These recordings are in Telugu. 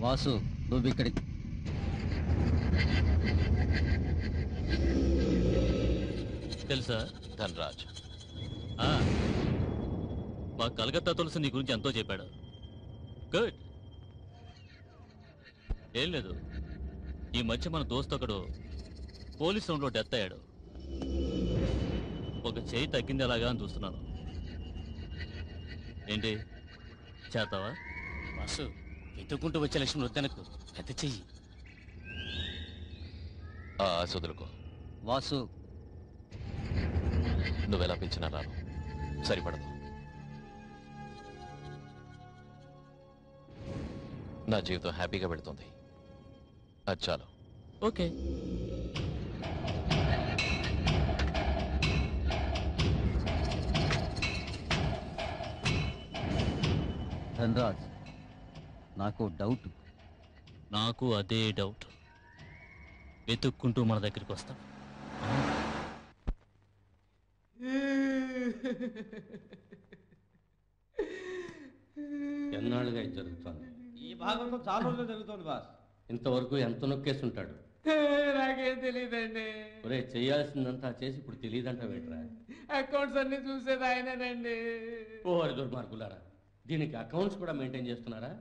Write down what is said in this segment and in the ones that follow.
వాసు నువ్వు ఇక్కడికి. తెలుసా ధనరాజ్? మా కలకత్తా తులసి నీ గురించి ఎంతో చెప్పాడు. గుడ్. ఏం లేదు, ఈ మధ్య మన దోస్త్ ఒకడు పోలీస్ రౌండ్లో డెత్ అయ్యాడు. ఒక చేయి తగ్గింది అలాగా అని చూస్తున్నాను. ఏంటి చేస్తావా? వాసు వెతుక్కుంటూ వచ్చే లక్ష్మి వద్దనకు, పెద్ద చెయ్యి. వదులుకో వాసు. నువ్వెలా పిలిచినా రాను, సరిపడదు. నా జీవితం హ్యాపీగా పెడుతుంది, అది చాలు. ఓకే. ధనరాజ్, నాకు డౌట్. నాకు అదే డౌట్. వెతుక్కుంటూ మన దగ్గరికి వస్తాం. ఎన్నాళ్ళుగా ఇది జరుగుతోంది? ఈ భాగంలో చాలా రోజులు జరుగుతోంది బాస్. ఇంతవరకు ఎంత నొక్కేసి ఉంటాడు? నాకేం తెలియదండి. ఒరే, చేయాల్సిందంతా చేసి ఇప్పుడు తెలియదంట వేట్రా. అకౌంట్స్ అన్ని చూసేది ఆయనేనండి. ఓరి దుర్మార్గులారా, దీనికి అకౌంట్స్ కూడా మెయింటైన్ చేస్తున్నారా?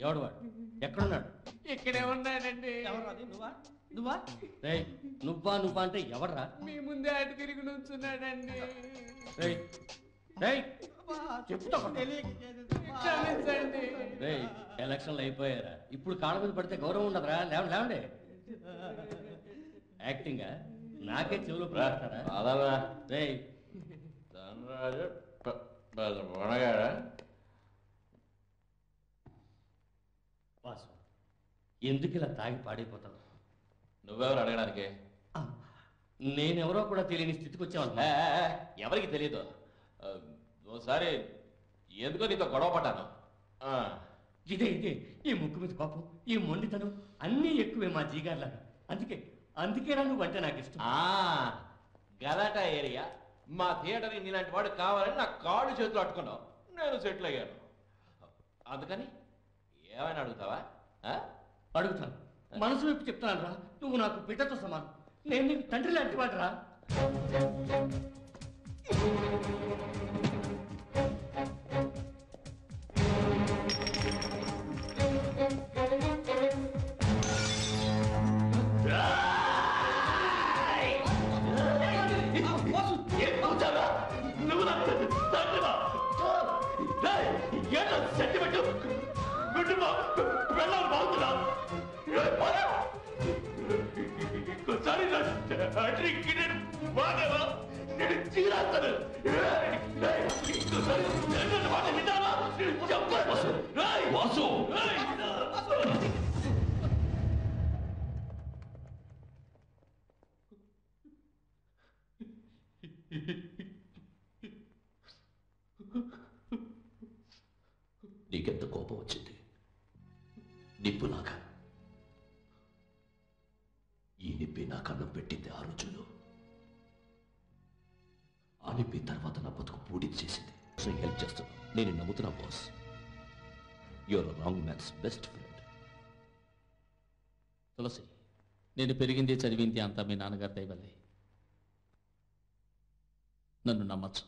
ఎవడు వాడు? ఎక్కడున్నాడు? ఇక్కడే ఉన్నాడండి. నువ్వా నువ్వా రేయ్, నువ్వా నువ్వా అంటే ఎవర్రా? మీ ముందే అటు తిరిగి నుంచున్నాడండి. రేయ్ రేయ్, చెప్తా క్షమించండి. రేయ్, ఎలక్షన్లు అయిపోయారా? ఇప్పుడు కాళ్ళ మీద పడితే గౌరవం ఉండదురా. లేవండి లేవండి. యాక్టింగా నాకే చెవులు ప్రాస్తారా? రేయ్ ధనరాజు వనగాడా? వాసు, ఎందుకు ఇలా తాగి పాడైపోతావు? నువ్వెవరు అడగడానికి? నేనెవరో కూడా తెలియని స్థితికి వచ్చావా? ఎవరికి తెలియదు. ఓసారి ఎందుకో నీతో గొడవ పడ్డాను. ఇదే ఇదే ఈ ముక్కు మీద పాపం, ఈ మొండితనం అన్నీ ఎక్కువే మా జీగార్లాగా. అందుకేనా నువ్వంటే నాకు ఇష్టం. గలాటా ఏరియా మా థియేటర్ నీలాంటి వాడు కావాలని నా కాళ్ళు చేతులు అట్టుకున్నావు. నేను సెటిల్ అయ్యాను. అందుకని ఏమైనా అడుగుతావా? అడుగుతాను, మనసు వైపు చెప్తాను రా. నువ్వు నాకు బిడ్డతో సమానం. నేను నీకు తండ్రి లాంటి వాడురా. నీకెంత కోపం వచ్చింది? నిప్పులాగా. ఈ నిప్పి నా కన్నం పెట్టింది ఆ రోజుల్లో. ఆ నిప్పి తర్వాత నా బతుకు పూడిది చేసింది. సో హెల్ప్ చేస్తాను. నేను నమ్ముతున్నా boss. Your wrong man's best friend. Tulasi, నేను పెరిగింది చదివింది అంతా మీ నాన్నగారి దయ వల్లే. నన్ను నమ్మచ్చు.